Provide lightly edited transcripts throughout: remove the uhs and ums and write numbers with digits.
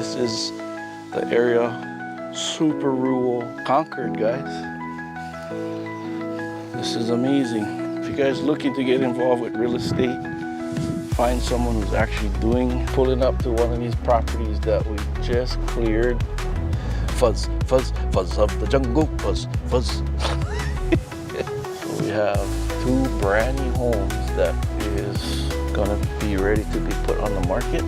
This is the area, super rural, Concord, guys. This is amazing. If you guys looking to get involved with real estate, find someone who's actually pulling up to one of these properties that we just cleared. Fuzz, fuzz, fuzz of the jungle, fuzz, fuzz. So we have 2 brand new homes that is gonna be ready to be put on the market.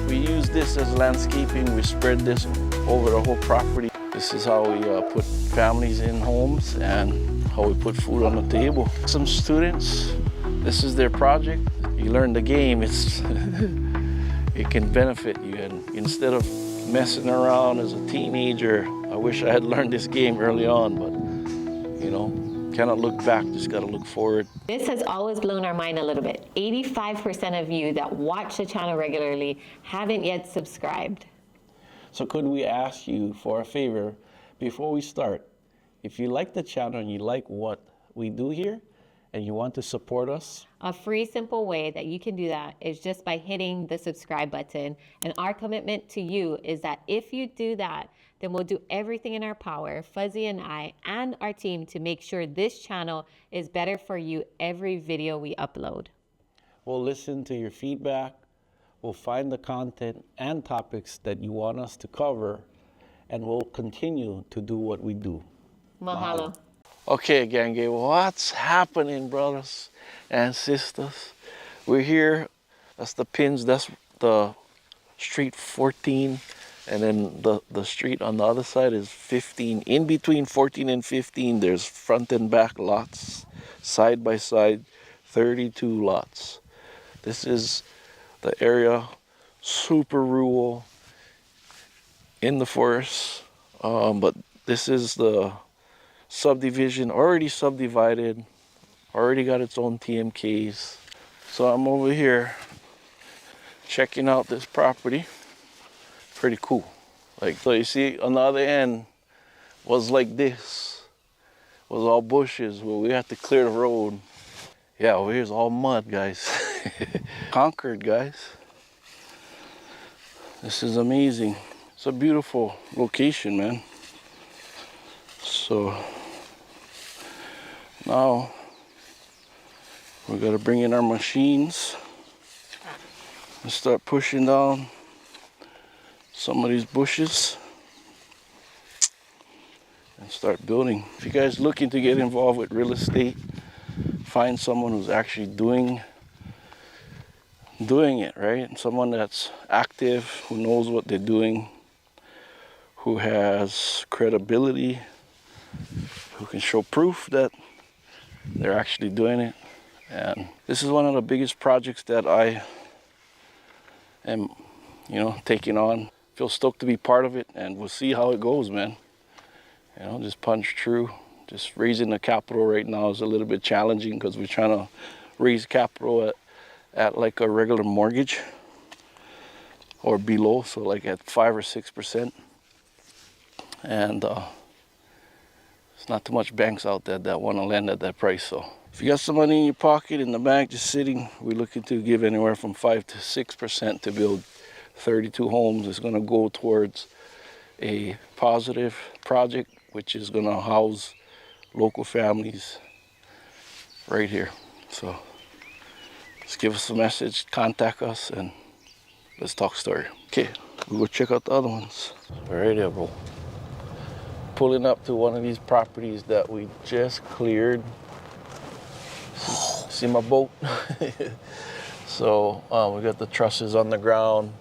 We use this as landscaping. We spread this over the whole property. This is how we put families in homes and how we put food on the table. Some students, this is their project. You learn the game, it can benefit you. And instead of messing around as a teenager, I wish I had learned this game early on, but you know, cannot look back, just gotta look forward. This has always blown our mind a little bit. 85% of you that watch the channel regularly haven't yet subscribed. So could we ask you for a favor before we start? If you like the channel and you like what we do here and you want to support us, a free, simple way that you can do that is just by hitting the subscribe button. And our commitment to you is that if you do that, then we'll do everything in our power, Fuzzy and I and our team, to make sure this channel is better for you every video we upload. We'll listen to your feedback. We'll find the content and topics that you want us to cover, and we'll continue to do what we do. Mahalo. Okay, Gange, what's happening, brothers and sisters? We're here. That's the pins. That's the street 14. And then the street on the other side is 15. In between 14 and 15, there's front and back lots, side by side, 32 lots. This is the area, super rural, in the forest. But this is the subdivision, already subdivided, already got its own TMKs. So I'm over here checking out this property. Pretty cool. Like, so you see on the other end was like this, was all bushes where we had to clear the road. Yeah, over here's all mud, guys. Concord, guys. This is amazing. It's a beautiful location, man. So now we gotta bring in our machines and start pushing down some of these bushes and start building. If you guys looking to get involved with real estate, find someone who's actually doing it, right? Someone that's active, who knows what they're doing, who has credibility, who can show proof that they're actually doing it. And this is one of the biggest projects that I am, taking on. Feel stoked to be part of it, and we'll see how it goes, man. Just punch through. Just raising the capital right now is a little bit challenging because we're trying to raise capital at like a regular mortgage or below, so like at 5 or 6%. And there's not too much banks out there that want to lend at that price. So if you got some money in your pocket in the bank just sitting, we're looking to give anywhere from 5 to 6% to build 32 homes. Is going to go towards a positive project, which is going to house local families right here. So just give us a message, contact us, and let's talk story. Okay, we'll go check out the other ones. All right there, bro. Pulling up to one of these properties that we just cleared. See my boat? So we got the trusses on the ground.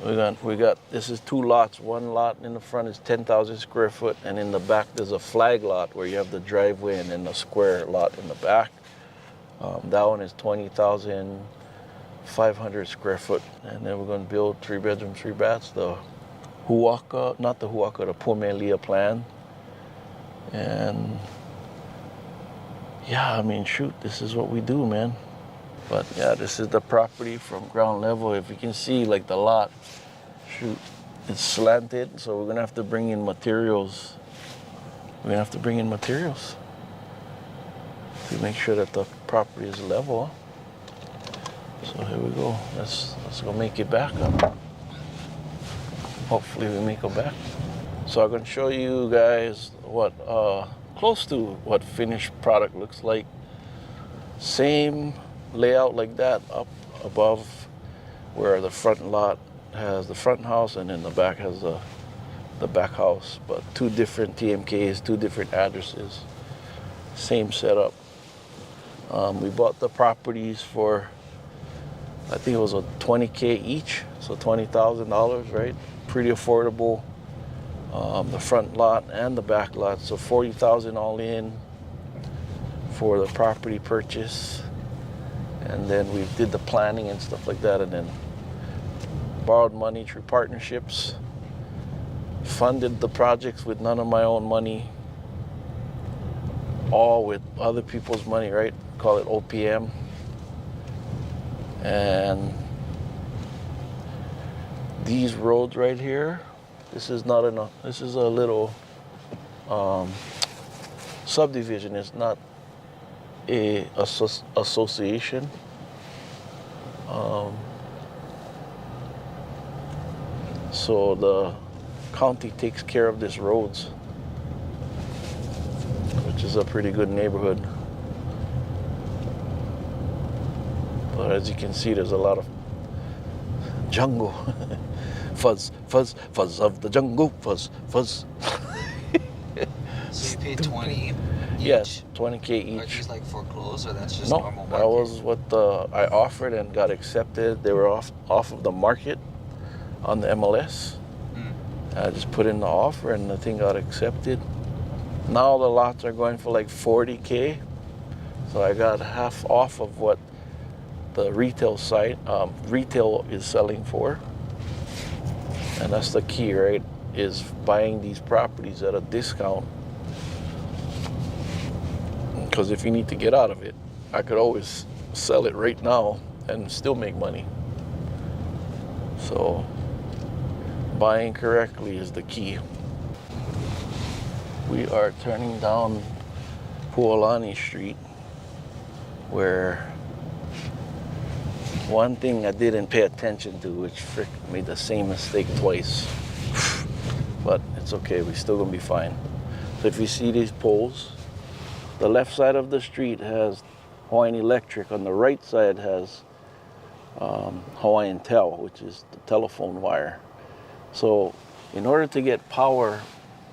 We got this is 2 lots. One lot in the front is 10,000 square foot, and in the back there's a flag lot where you have the driveway and then the square lot in the back. That one is 20,500 square foot, and then we're going to build 3 bedrooms, 3 baths. The Pumelia plan. And yeah, I mean, shoot, this is what we do, man. But yeah, this is the property from ground level. If you can see, like the lot, shoot, it's slanted, so we're gonna have to bring in materials. We're gonna have to bring in materials to make sure that the property is level. So here we go. Let's go make it back up. Hopefully we make it back. So I'm gonna show you guys what close to what finished product looks like. Same layout like that up above where the front lot has the front house and then the back has the back house, but two different TMKs, two different addresses, same setup. We bought the properties for, I think it was a $20K each, so $20,000, right? Pretty affordable. The front lot and the back lot, so $40,000 all in for the property purchase, and then we did the planning and stuff like that, and then borrowed money through partnerships, funded the projects with none of my own money, all with other people's money, right? Call it OPM. And these roads right here, this is not enough. This is a little subdivision. It's not a association. So the county takes care of these roads, which is a pretty good neighborhood. But as you can see, there's a lot of jungle. Fuzz, fuzz, fuzz of the jungle, fuzz, fuzz. So you paid 20 each? Yes, 20K Are each. these like foreclosed or that's just No, normal market? that was what I offered and got accepted. They were off of the market on the MLS. I just put in the offer and the thing got accepted. Now the lots are going for like 40K. So I got half off of what the retail site, retail is selling for. And that's the key, right? Is buying these properties at a discount. Because if you need to get out of it, I could always sell it right now and still make money. So buying correctly is the key. We are turning down Puolani Street, where one thing I didn't pay attention to, which made the same mistake twice. But it's okay, we're still gonna be fine. So if you see these poles, the left side of the street has Hawaiian Electric, on the right side has Hawaiian Tel, which is the telephone wire. So in order to get power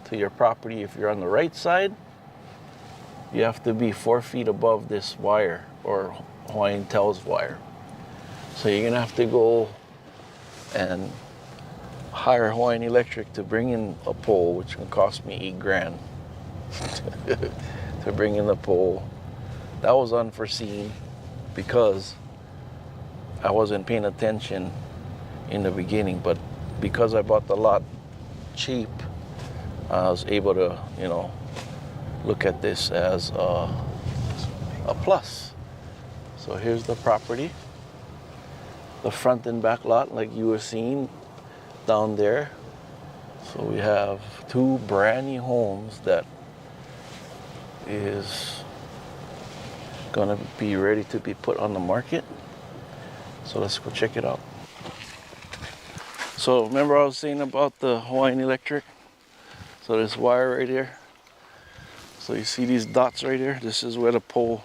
to your property, if you're on the right side, you have to be 4 feet above this wire, or Hawaiian Tel's wire. So you're gonna have to go and hire Hawaiian Electric to bring in a pole, which can cost me $8,000 to bring in the pole. That was unforeseen because I wasn't paying attention in the beginning, but because I bought the lot cheap, I was able to, look at this as a plus. So here's the property, the front and back lot like you were seeing down there. So we have two brand new homes that is gonna be ready to be put on the market. So let's go check it out. So remember I was saying about the Hawaiian Electric? So this wire right here. So you see these dots right here? This is where the pole,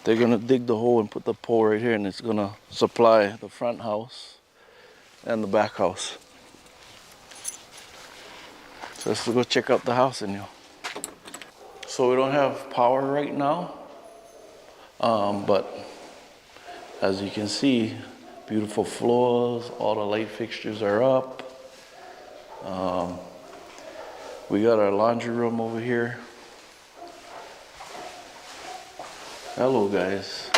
they're gonna dig the hole and put the pole right here, and it's gonna supply the front house and the back house. So let's go check out the house in here. So we don't have power right now, but as you can see, beautiful floors, all the light fixtures are up. We got our laundry room over here. Hello guys.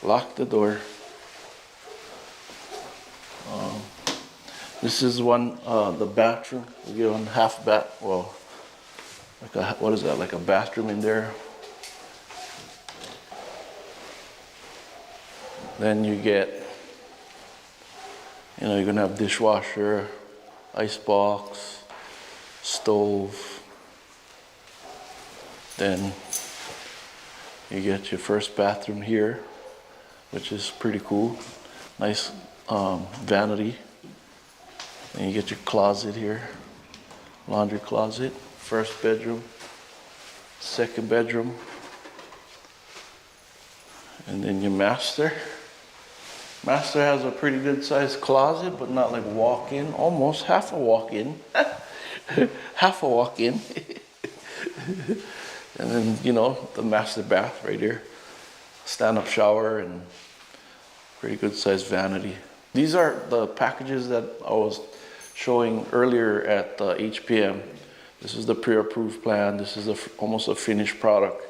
Lock the door. This is the bathroom. We get one half bath, well, what is that, like a bathroom in there. Then you get, you're gonna have dishwasher, icebox, stove. Then you get your first bathroom here, which is pretty cool. Nice vanity And you get your closet here, laundry closet, first bedroom, second bedroom, and then your master. Master has a pretty good sized closet, but not like walk-in, almost half a walk-in. Half a walk-in. And then, you know, the master bath right here. Stand-up shower and pretty good sized vanity. These are the packages that I was showing earlier at HPM. This is the pre-approved plan. This is almost a finished product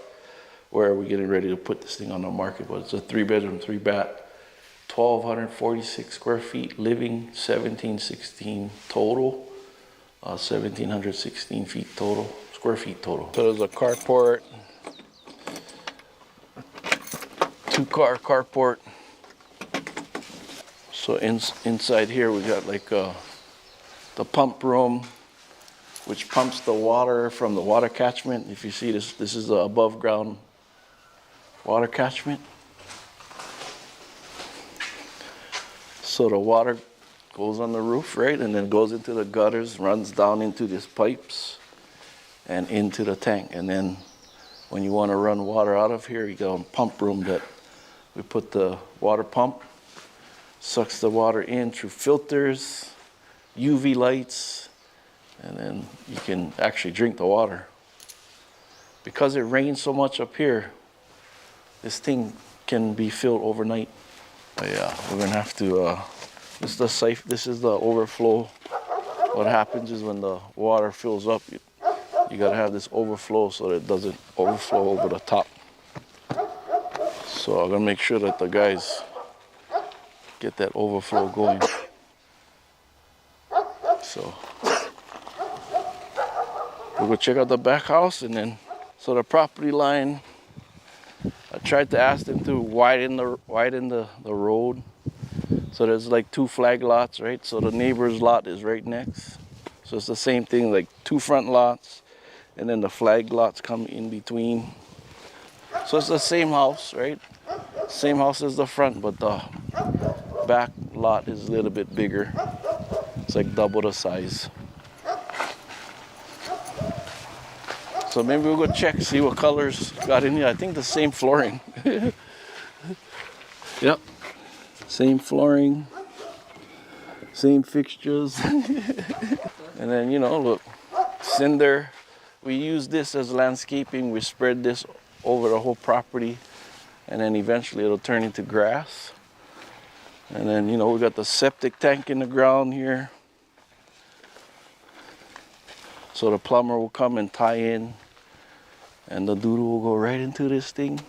where we're getting ready to put this thing on the market. But it's a 3-bedroom, 3-bath, 1,246 square feet, living 1,716 total, 1,716 feet total, square feet total. So there's a carport, 2-car carport. So inside here we got like the pump room, which pumps the water from the water catchment. If you see this, this is the above ground water catchment. So the water goes on the roof, right? And then goes into the gutters, runs down into these pipes and into the tank. And then when you want to run water out of here, you got a pump room that we put the water pump, sucks the water in through filters, UV lights, and then you can actually drink the water. Because it rains so much up here, this thing can be filled overnight. But yeah, we're gonna have to, this is the overflow. What happens is when the water fills up, you gotta have this overflow so that it doesn't overflow over the top. So I'm gonna make sure that the guys get that overflow going. So we'll go check out the back house, and then, so the property line, I tried to ask them to widen the road. So there's like 2 flag lots, right? So the neighbor's lot is right next. So it's the same thing, like 2 front lots, and then the flag lots come in between. So it's the same house, right? Same house as the front, but the back lot is a little bit bigger. It's like double the size. So maybe we'll go check, see what colors got in here. I think the same flooring. Yep, same flooring, same fixtures. And then, you know, look, cinder. We use this as landscaping. We spread this over the whole property, and then eventually it'll turn into grass. And then, you know, we got the septic tank in the ground here. So the plumber will come and tie in, and the doodle will go right into this thing.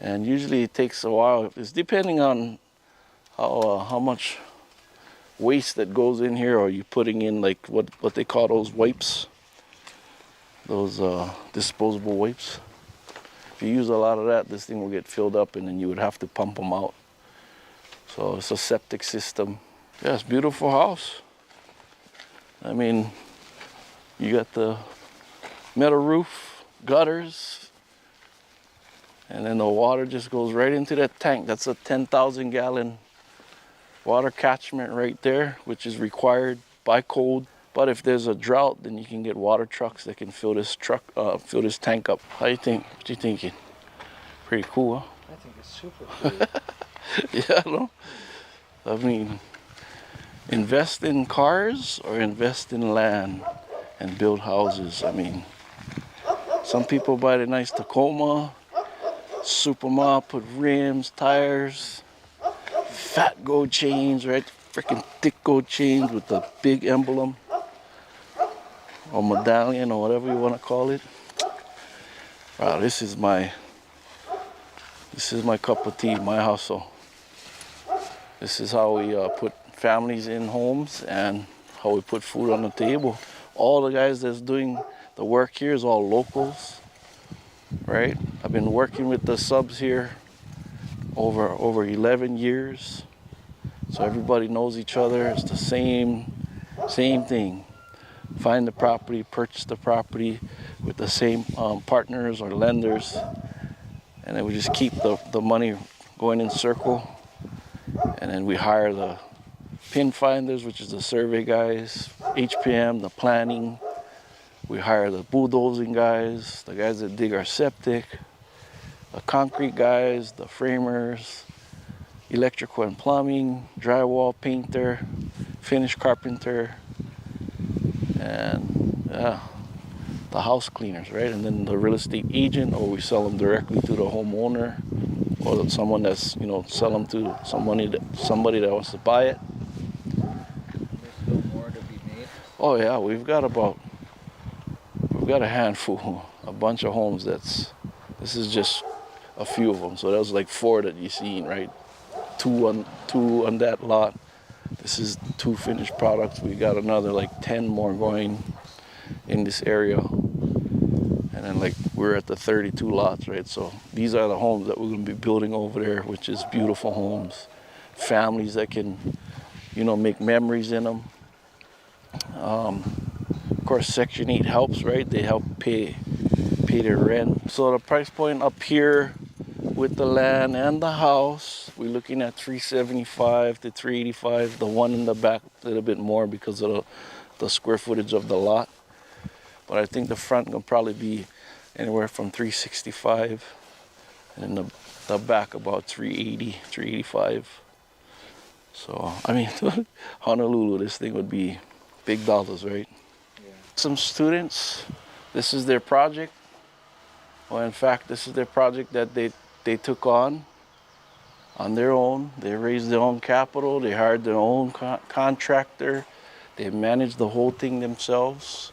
And usually it takes a while. It's depending on how much waste that goes in here, or you putting in like what they call those wipes, those disposable wipes. If you use a lot of that, this thing will get filled up, and then you would have to pump them out. So it's a septic system. Yeah, it's a beautiful house. I mean, you got the metal roof, gutters, and then the water just goes right into that tank. That's a 10,000 gallon water catchment right there, which is required by code. But if there's a drought, then you can get water trucks that can fill this tank up. How you think? What you thinking? Pretty cool, huh? I think it's super cool. Yeah, no? I mean, invest in cars or invest in land and build houses. I mean, some people buy the nice Tacoma, soup them up, put rims, tires, fat gold chains, right? Freaking thick gold chains with the big emblem or medallion or whatever you want to call it. Wow, this is my cup of tea, my hustle. This is how we put families in homes and how we put food on the table. All the guys that's doing the work here is all locals, right? I've been working with the subs here over 11 years. So everybody knows each other. It's the same thing. Find the property, purchase the property with the same partners or lenders, and then we just keep the money going in circle, and then we hire the pin finders, which is the survey guys, HPM, the planning. We hire the bulldozing guys, the guys that dig our septic, the concrete guys, the framers, electrical and plumbing, drywall painter, finish carpenter, and the house cleaners, right? And then the real estate agent, or we sell them directly to the homeowner, or someone that's, sell them to somebody that wants to buy it. There's still more to be made. Oh yeah, we've got a handful, a bunch of homes. This is just a few of them. So that was like 4 that you seen, right? Two on that lot. This is 2 finished products. We got another like 10 more going in this area. And then like we're at the 32 lots, right? So these are the homes that we're gonna be building over there, which is beautiful homes. Families that can, make memories in them. Of course, Section 8 helps, right? They help pay their rent. So the price point up here with the land and the house, we're looking at $375 to $385. The one in the back a little bit more because of the square footage of the lot. But I think the front will probably be anywhere from $365, and the back about $380, $385. So I mean, Honolulu, this thing would be big dollars, right? Yeah. Some students, this is their project. Well, in fact, this is their project that they took on their own. They raised their own capital. They hired their own contractor. They managed the whole thing themselves.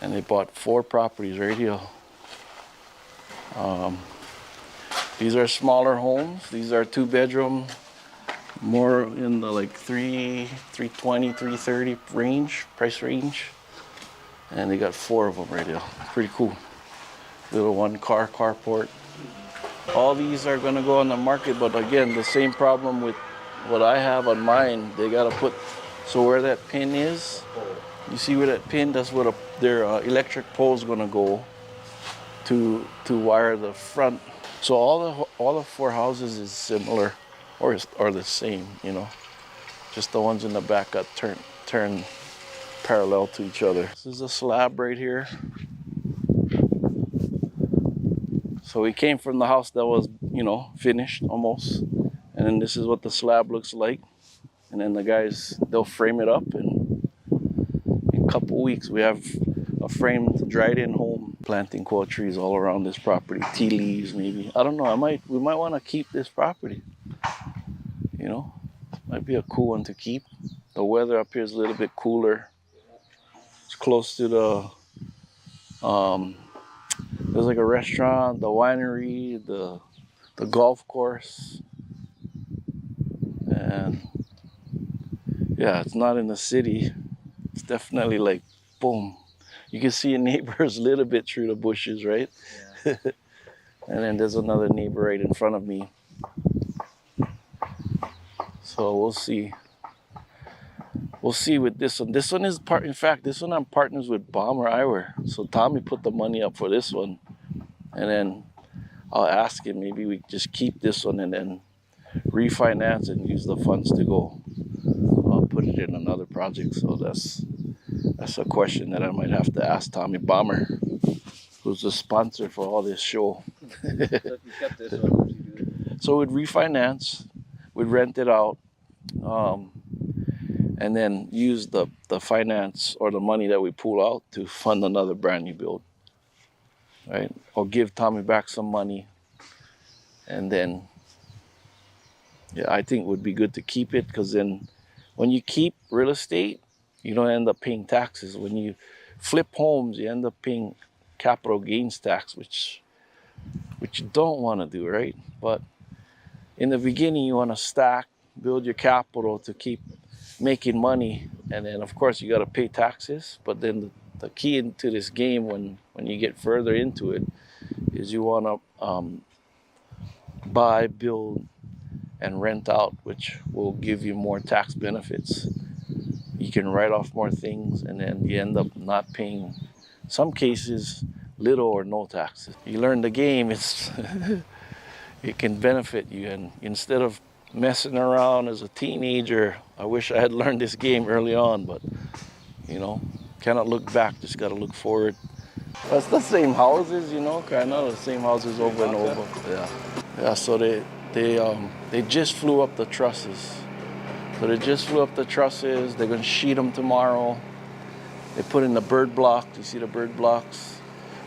And they bought 4 properties right here. These are smaller homes. These are 2-bedroom, more in the like 320, 330 range, price range. And they got 4 of them right here. Pretty cool. Little 1-car carport. All these are gonna go on the market, but again, the same problem with what I have on mine. They gotta put, so where that pin is, you see where that pin, that's where their electric pole is gonna go to wire the front. So all the 4 houses is similar, or the same, Just the ones in the back got turned parallel to each other. This is a slab right here. So we came from the house that was, finished almost. And then this is what the slab looks like. And then the guys, they'll frame it up, and in a couple weeks we have a framed dried-in home. Planting quad trees all around this property, tea leaves maybe. I don't know, we might want to keep this property. Might be a cool one to keep. The weather up here is a little bit cooler. It's close to there's like a restaurant, the winery, the golf course. And yeah, it's not in the city. It's definitely like, boom. You can see your neighbors a little bit through the bushes, right? Yeah. And then there's another neighbor right in front of me. So we'll see. We'll see with this one. This one is in fact, this one I'm partners with Bomber Eyewear. So Tommy put the money up for this one. And then I'll ask him, maybe we just keep this one and then refinance and use the funds to go put it in another project. So that's a question that I might have to ask Tommy Bomber, who's the sponsor for all this show. So if you kept this one, would you do it? So we'd refinance, we'd rent it out, and then use the finance or the money that we pull out to fund another brand new build, right? Or give Tommy back some money, and then, yeah, I think it would be good to keep it, because then when you keep real estate, you don't end up paying taxes. When you flip homes, you end up paying capital gains tax, which you don't want to do, right? But in the beginning, you want to stack, build your capital to keep making money, and then of course you got to pay taxes. But then the key into this game, when you get further into it, is you want to buy, build, and rent out, which will give you more tax benefits. You can write off more things, and then you end up not paying, some cases, little or no taxes. You learn the game, it can benefit you, and instead of messing around as a teenager. I wish I had learned this game early on, but you know, cannot look back, just gotta look forward. That's the same houses, you know, kind of the same houses over and over. Yeah, yeah. So they just flew up the trusses. So they just flew up the trusses. They're gonna sheet them tomorrow. They put in the bird blocks. You see the bird blocks?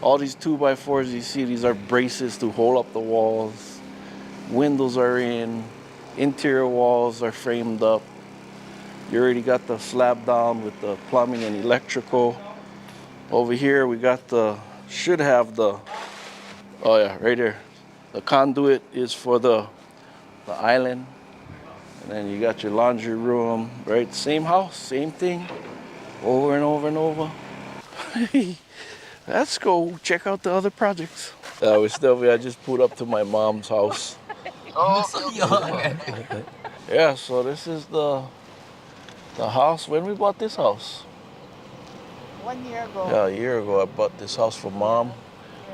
All these 2x4s you see, these are braces to hold up the walls. Windows are in. Interior walls are framed up. You already got the slab down with the plumbing and electrical. Over here we got should have oh yeah, right there. The conduit is for the island. And then you got your laundry room, right? Same house, same thing, over and over and over. Let's go check out the other projects. I just pulled up to my mom's house. Yeah, so this is the house. When we bought this house? 1 year ago. Yeah, a year ago I bought this house for Mom. Year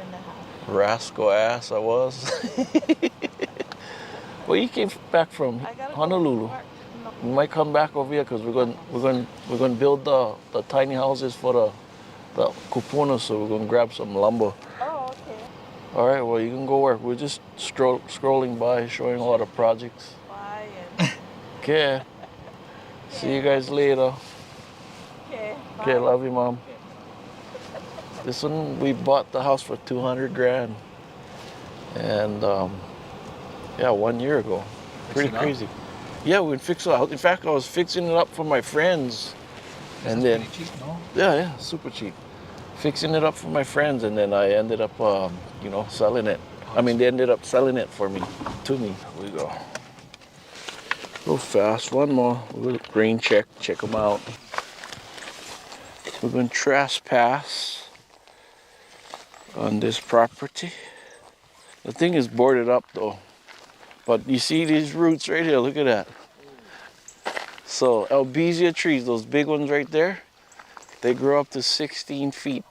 and a half. Rascal ass I was. Well, you came back from Honolulu. We might come back over here because we're going to build the tiny houses for the kupuna, so we're going to grab some lumber. Oh, okay. All right, well, you can go work. We're just scrolling by, showing a lot of projects. Bye. Okay. See you guys later. Okay. Okay, love you, Mom. This one, we bought the house for 200 grand. And, yeah, 1 year ago. Pretty crazy. Yeah, we'd fix it out. In fact, I was fixing it up for my friends. And then, pretty cheap, no? yeah, super cheap. Fixing it up for my friends, and then I ended up, selling it. I mean, they ended up selling it to me. Here we go. Go fast. One more. We'll rain check them out. We're going to trespass on this property. The thing is boarded up though. But you see these roots right here, look at that. So Albizia trees, those big ones right there, they grow up to 16 feet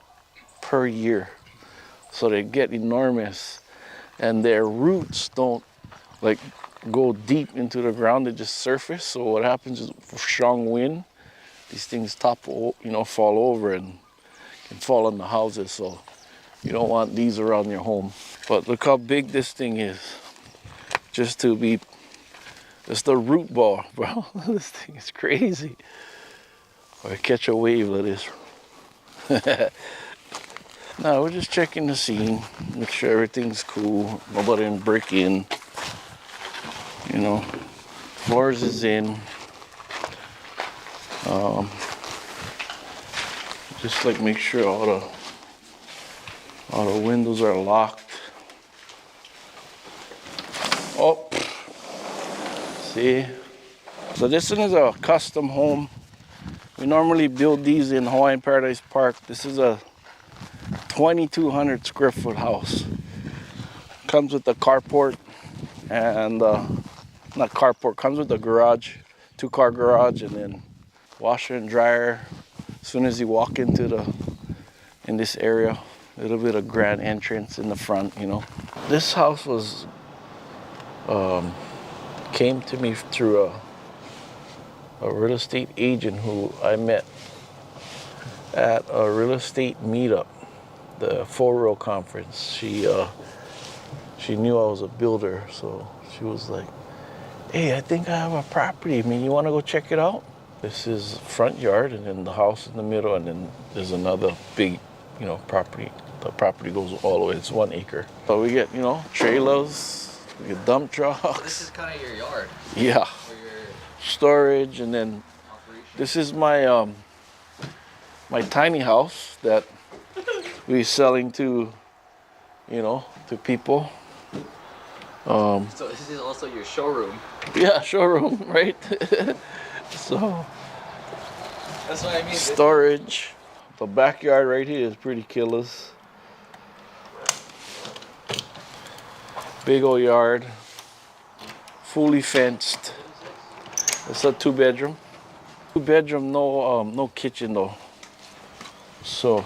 per year. So they get enormous. And their roots don't like go deep into the ground, they just surface. So what happens is for strong wind, these things topple, fall over and can fall on the houses. So you don't want these around your home. But look how big this thing is. It's the root ball, bro. This thing is crazy. Or catch a wave of this. No, we're just checking the scene, make sure everything's cool, nobody didn't break in. Floors is in. Just like make sure all the windows are locked. Oh, see? So this one is a custom home. We normally build these in Hawaiian Paradise Park. This is a 2,200 square foot house. Comes with a carport and not carport, comes with a garage, 2-car garage, and then washer and dryer. As soon as you walk in this area, a little bit of grand entrance in the front, This house was came to me through a real estate agent who I met at a real estate meetup, the 4-Row conference. She knew I was a builder, so she was like, "Hey, I think I have a property. You want to go check it out?" This is front yard, and then the house in the middle, and then there's another big, property. The property goes all the way. It's 1 acre. So we get, trailers, we get dump trucks. This is kind of your yard. Yeah. For your Storage, and then operation. this is my my tiny house that we're selling to, to people. So this is also your showroom. Yeah, showroom, right? So That's what I mean. storage. The backyard right here is pretty killers. Big old yard, fully fenced. It's a 2-bedroom. 2-bedroom, no kitchen though. So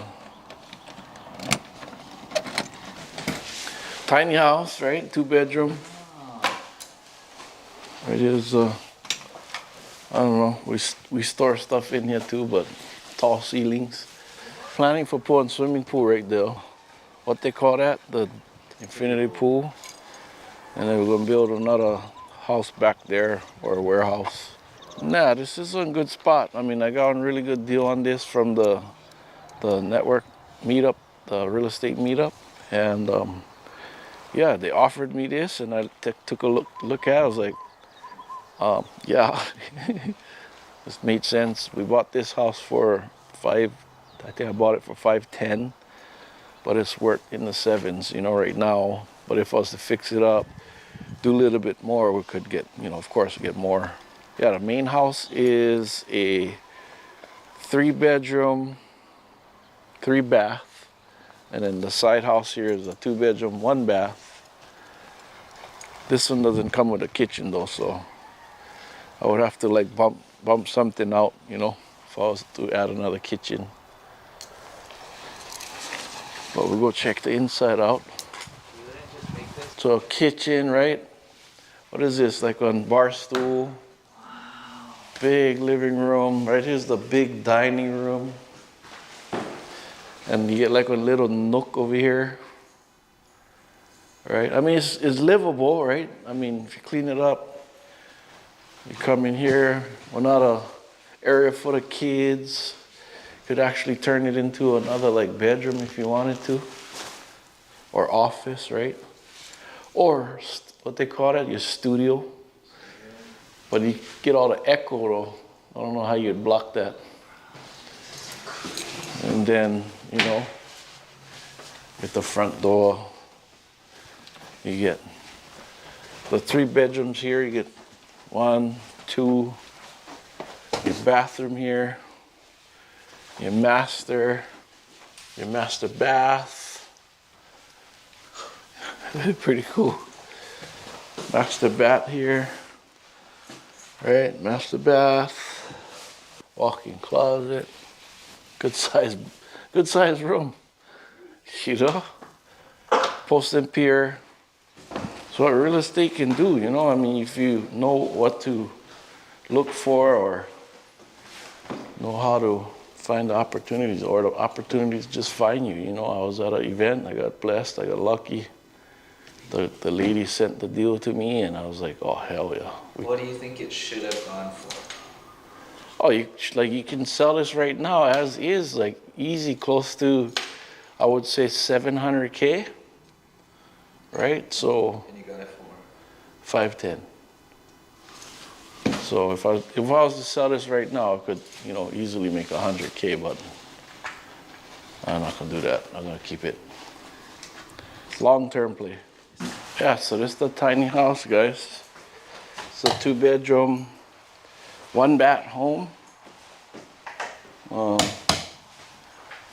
tiny house, right? 2-bedroom. It is, I don't know, we store stuff in here too, but tall ceilings. Planning for putting swimming pool right there. What they call that? The infinity pool. And then we're gonna build another house back there, or a warehouse. Nah, this is a good spot. I mean, I got a really good deal on this from the network meetup, the real estate meetup. And yeah, they offered me this, and I took a look at it. I was like, yeah, this made sense. We bought this house for I think I bought it for 510, but it's worth in the sevens, you know, right now. But if I was to fix it up, do a little bit more, we could get, you know, of course, get more. Yeah, the main house is a 3-bedroom, 3-bath, and then the side house here is a 2-bedroom, 1-bath. This one doesn't come with a kitchen though, so I would have to like bump something out, you know, if I was to add another kitchen. But we'll go check the inside out. So a kitchen, right? What is this, like on bar stool? Big living room. Right here's the big dining room. And you get like a little nook over here. Right? I mean, it's livable, right? I mean, if you clean it up, you come in here, we're not a area for the kids. You could actually turn it into another like bedroom if you wanted to. Or office, right? Or what they call it, your studio. But you get all the echo though. I don't know how you'd block that. And then, you know, with the front door, you get the 3 bedrooms here. You get 1, 2, your bathroom here, your master bath. Pretty cool. Master bath here. Right, master bath, walk-in closet, good size room, you know, post and pier. So what real estate can do, you know, I mean, if you know what to look for or know how to find the opportunities, or the opportunities just find you, you know. I was at an event, I got blessed, I got lucky. The lady sent the deal to me, and I was like, oh, hell yeah. What do you think it should have gone for? Oh, you can sell this right now as is, like easy, close to, I would say 700K, right? So. And you got it for? 510. So if I was to sell this right now, I could, you know, easily make 100K, but I'm not gonna do that. I'm gonna keep it long-term play. Yeah, so this is the tiny house, guys. It's a 2-bedroom, 1-bath home.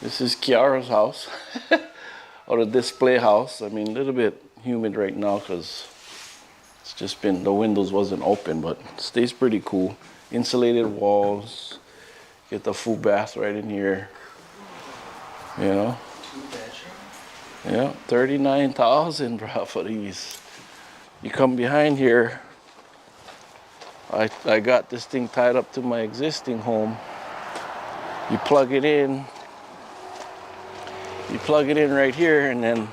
This is Kiara's house, or the display house. I mean, a little bit humid right now because it's just been, the windows wasn't open, but it stays pretty cool. Insulated walls, get the full bath right in here, you know. 2-bedroom? Yeah, 39,000, bro, for these. You come behind here, I got this thing tied up to my existing home. You plug it in right here, and then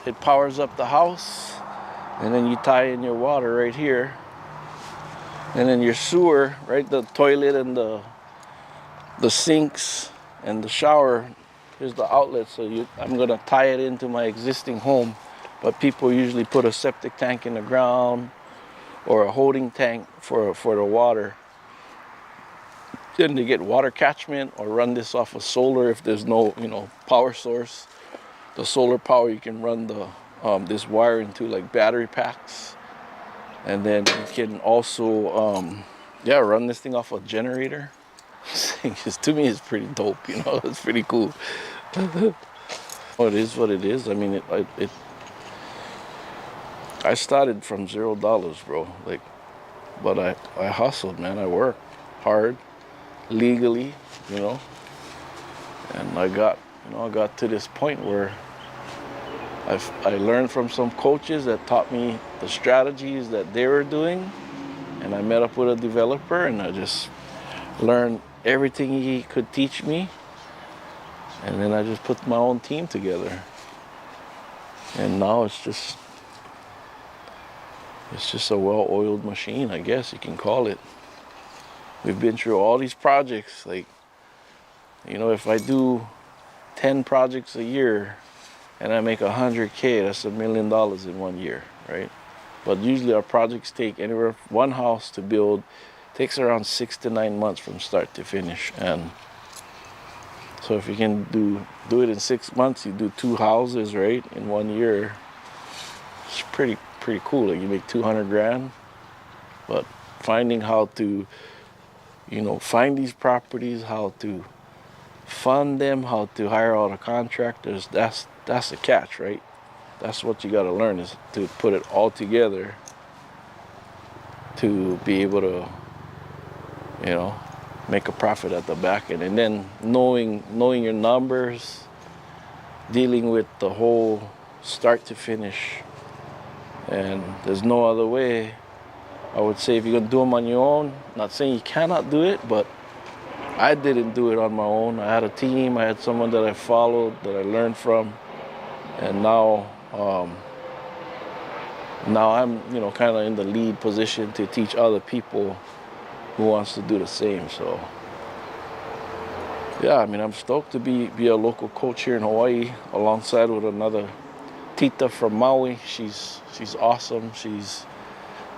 it powers up the house, and then you tie in your water right here, and then your sewer, right, the toilet and the sinks and the shower, here's the outlet. So I'm gonna tie it into my existing home, but people usually put a septic tank in the ground or a holding tank for the water. Then they get water catchment, or run this off of solar if there's no, you know, power source. The solar power, you can run this wire into like battery packs, and then you can also run this thing off a generator. To me, it's pretty dope, you know. It's pretty cool. It is what it is. I mean, I started from $0, bro. Like, but I hustled, man. I worked hard, legally, you know, and I got to this point where I learned from some coaches that taught me the strategies that they were doing, and I met up with a developer and I just learned everything he could teach me, and then I just put my own team together. And now it's just a well-oiled machine, I guess you can call it. We've been through all these projects. Like, you know, if I do 10 projects a year and I make 100K, that's $1 million in 1 year, right? But usually our projects take anywhere, one house to build takes around 6 to 9 months from start to finish. And so if you can do it in 6 months, you do 2 houses, right, in 1 year. It's pretty cool. Like, you make 200 grand. But finding how to, you know, find these properties, how to fund them, how to hire all the contractors, that's the catch, right? That's what you got to learn, is to put it all together to be able to, you know, make a profit at the back end. And then knowing your numbers, dealing with the whole start to finish. And there's no other way. I would say if you're gonna do them on your own, not saying you cannot do it, but I didn't do it on my own. I had a team, I had someone that I followed, that I learned from. And now I'm, you know, kind of in the lead position to teach other people who wants to do the same. So yeah, I mean, I'm stoked to be a local coach here in Hawaii, alongside with another Tita from Maui. She's awesome. She's,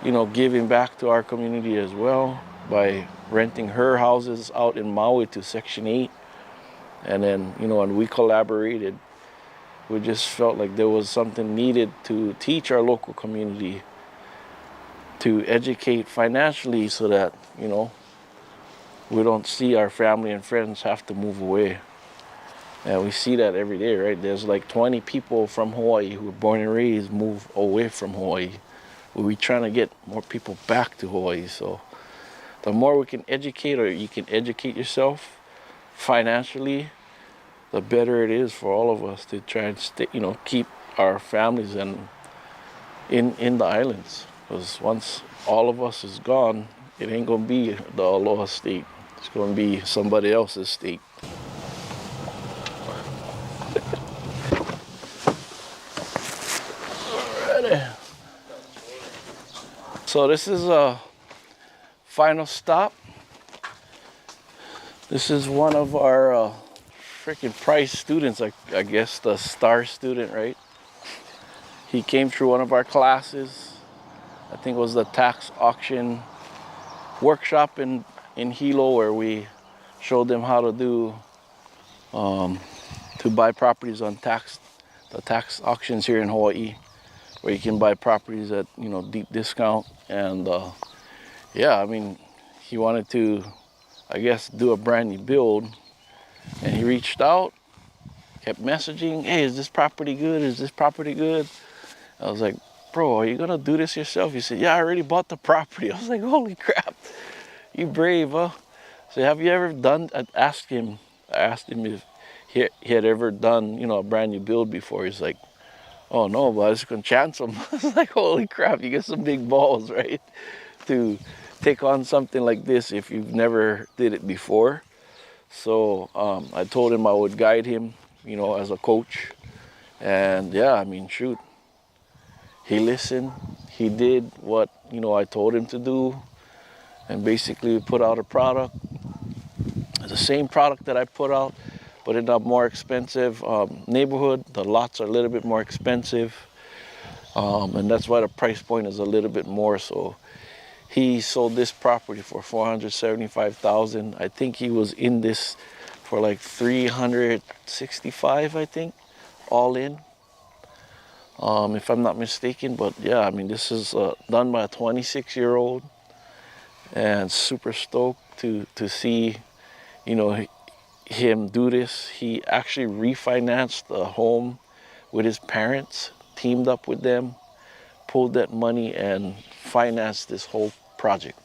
you know, giving back to our community as well by renting her houses out in Maui to Section 8. And then, you know, and we collaborated. We just felt like there was something needed to teach our local community, to educate financially, so that, you know, we don't see our family and friends have to move away. And we see that every day, right? There's like 20 people from Hawaii who were born and raised move away from Hawaii. We're trying to get more people back to Hawaii. So the more we can educate, or you can educate yourself financially, the better it is for all of us to try and stay, you know, keep our families in the islands. Because once all of us is gone, it ain't gonna be the Aloha state. It's gonna be somebody else's state. Alrighty. So this is a final stop. This is one of our freaking prize students, I guess the star student, right? He came through one of our classes. I think it was the tax auction workshop in Hilo, where we showed them how to do to buy properties on the tax auctions here in Hawaii, where you can buy properties at, you know, deep discount. And yeah, I mean, he wanted to, I guess, do a brand new build, and he reached out, kept messaging, hey, is this property good? Is this property good? I was like, bro, are you gonna do this yourself? He said, yeah, I already bought the property. I was like, holy crap, you brave, huh? So have you ever done, I asked him if he had ever done, you know, a brand new build before. He's like, oh no, but I was gonna chance him. I was like, holy crap, you get some big balls, right? To take on something like this if you've never did it before. So I told him I would guide him, you know, as a coach. And yeah, I mean, shoot, he listened. He did what, you know, I told him to do, and basically put out a product, the same product that I put out, but in a more expensive neighborhood. The lots are a little bit more expensive, and that's why the price point is a little bit more. So he sold this property for $475,000. I think he was in this for like $365, I think, all in, if I'm not mistaken. But yeah, I mean, this is done by a 26-year-old, and super stoked to see, you know, him do this. He actually refinanced the home with his parents, teamed up with them, pulled that money and financed this whole project.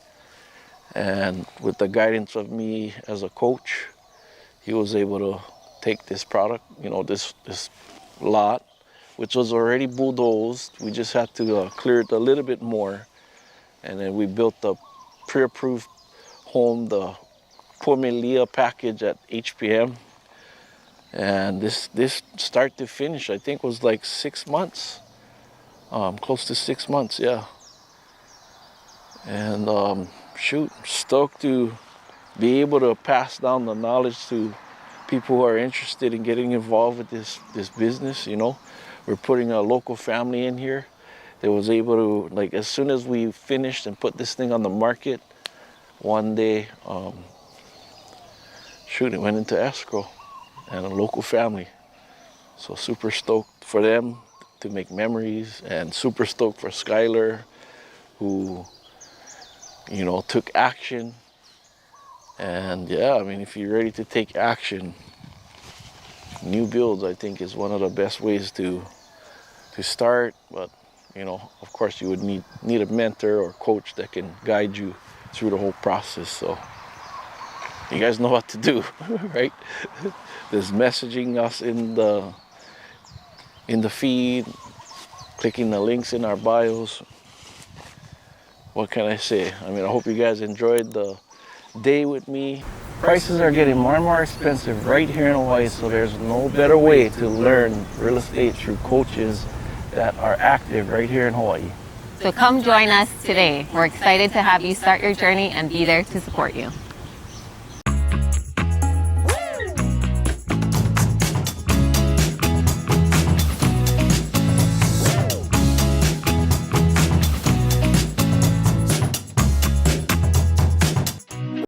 And with the guidance of me as a coach, he was able to take this product, you know, this lot, which was already bulldozed. We just had to clear it a little bit more. And then we built the pre-approved home, the Pomelia package at HPM. And this start to finish, I think, was like 6 months, close to 6 months, yeah. And shoot, stoked to be able to pass down the knowledge to people who are interested in getting involved with this business. You know, we're putting a local family in here that was able to, like, as soon as we finished and put this thing on the market, one day, shoot, it went into escrow, and a local family. So super stoked for them to make memories, and super stoked for Skylar, who, you know, took action. And yeah, I mean, if you're ready to take action, new builds, I think, is one of the best ways to start. But, you know, of course, you would need a mentor or coach that can guide you through the whole process. So you guys know what to do, right? There's messaging us in the feed, clicking the links in our bios. What can I say? I mean, I hope you guys enjoyed the day with me. Prices are getting more and more expensive right here in Hawaii, so there's no better way to learn real estate through coaches that are active right here in Hawaii. So come join us today. We're excited to have you start your journey and be there to support you.